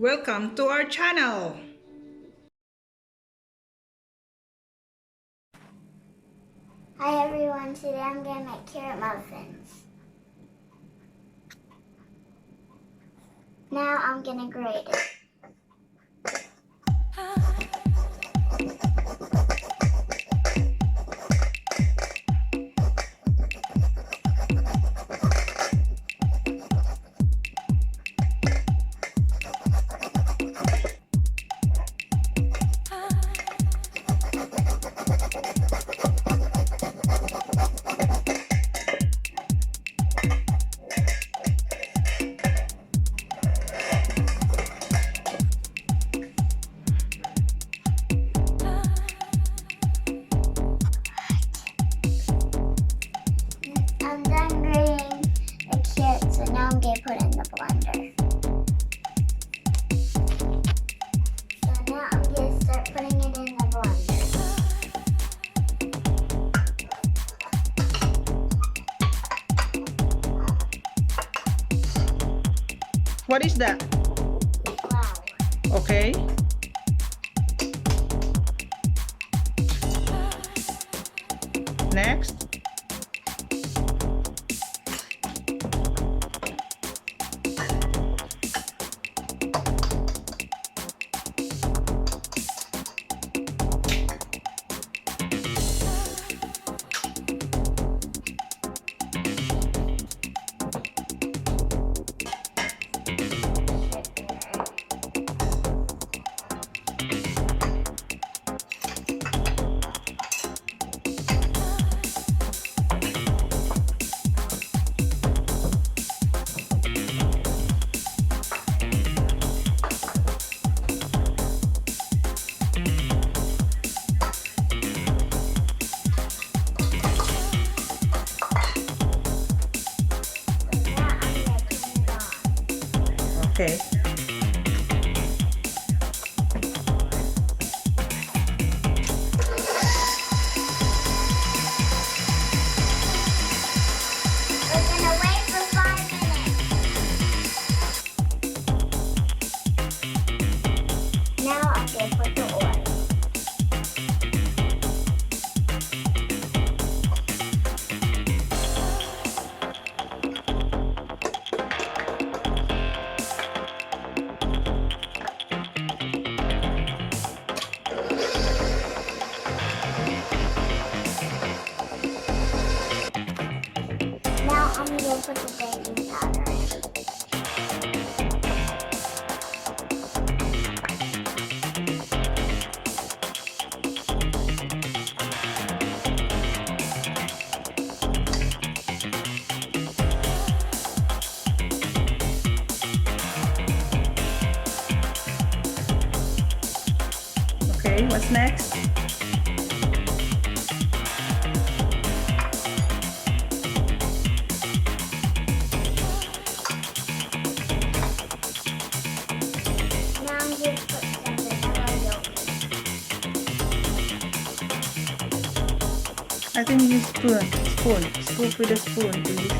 Welcome to our channel. Hi everyone, today I'm going to make carrot muffins. Now I'm going to grate it. I'm done grating the carrots, so now I'm going to put it in the blender. So now I'm going to start putting it in the blender. What is that? Flour. Okay. Next. Okay. We're going to wait for 5 minutes. Now I'm going to put the oil. Now I'm going to put the baking powder in. Okay, what's next? Now I'm going to put some vanilla yogurt. I think use spoon. Scoop with a spoon, please.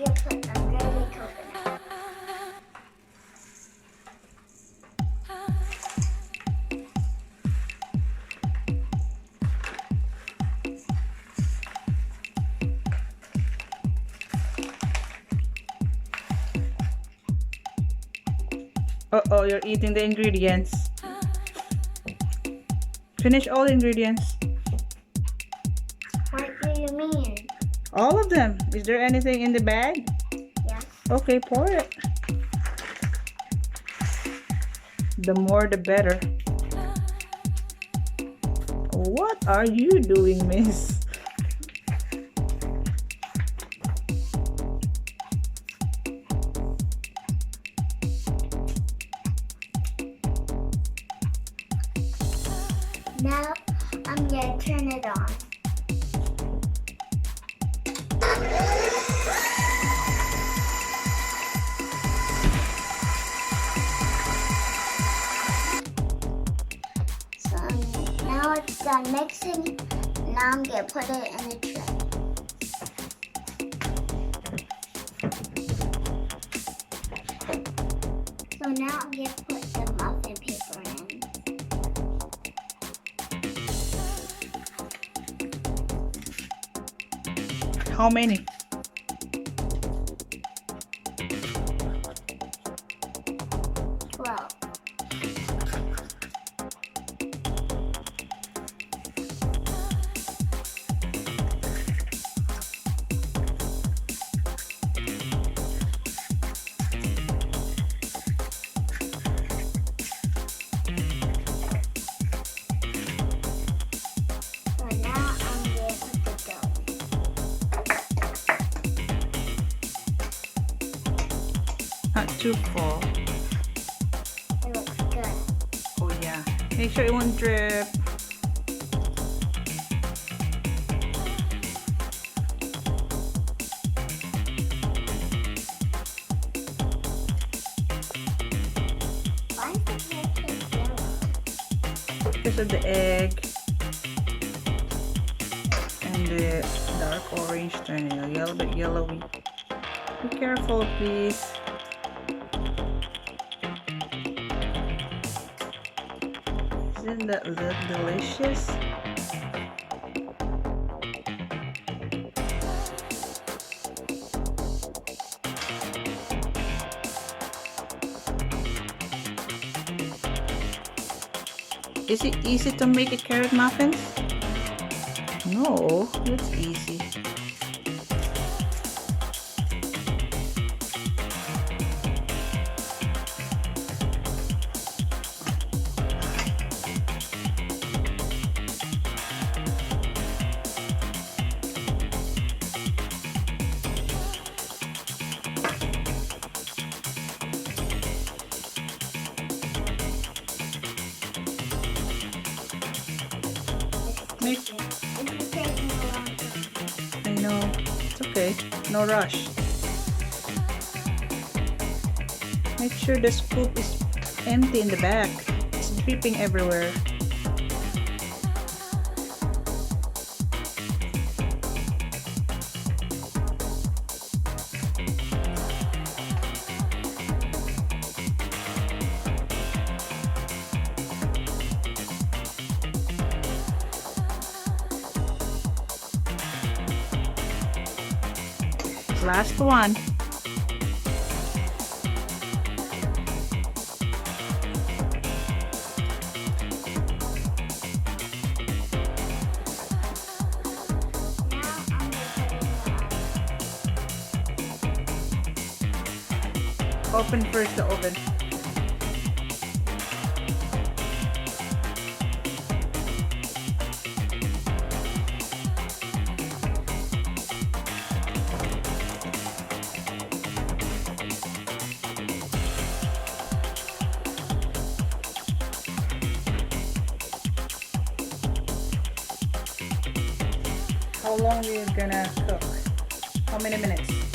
gonna put the grated coconut. Uh-oh, you're eating the ingredients. Finish all ingredients. What do you mean? All of them. Is there anything in the bag? Yes. Okay, pour it. The more the better. What are you doing, miss? Now I'm gonna turn it on. So now it's done mixing. Now I'm gonna put it in the tray. So now I'm gonna put the muffin paper in. How many? 12. So now I'm gonna put the dough. Not too full. It looks good. Oh yeah. Make sure it won't drip. Why is the pancake yellow? Because of the egg and the dark orange turning a little bit yellowy. Be careful, please. Isn't that look delicious? Is it easy to make a carrot muffins? No, it's easy. Make, This is taking a long time. I know, it's okay, no rush. Make sure the scoop is empty in the back. It's dripping everywhere. Last one. Now I'm gonna put it in the oven. Open first the oven. How long are you gonna cook? How many minutes?